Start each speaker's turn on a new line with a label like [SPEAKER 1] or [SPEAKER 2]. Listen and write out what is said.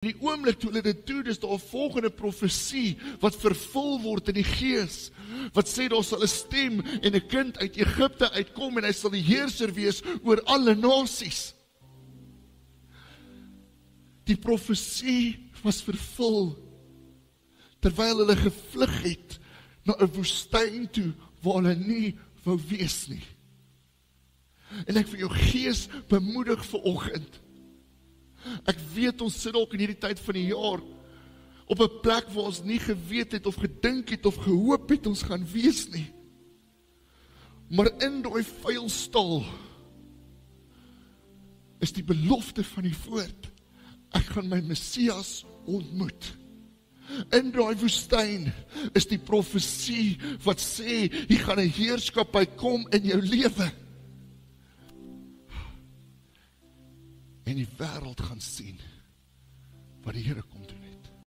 [SPEAKER 1] Die oomblik toe hulle dit doen, is daar 'n volgende profesie wat vervul word in die gees, wat sê daar sal 'n stem en 'n kind uit Egipte uitkom en hy sal die heerser wees oor alle nasies. Die profesie was vervul terwyl hulle gevlug het na 'n woestyn toe waar hulle nie wou wees nie. En ek vir jou gees bemoedig vanoggend. Ek weet ons sit ook in hierdie tyd van die jaar op 'n plek waar ons nie geweet het of gedink het of gehoop het ons gaan wees nie. Maar in daai vuilstaal is die belofte van die woord. Ek gaan my Messias ontmoet. In daai woestyn is die profesie wat sê, hier gaan 'n heerskappy kom in jou lewe. En die wêreld gaan sien wat die Here kom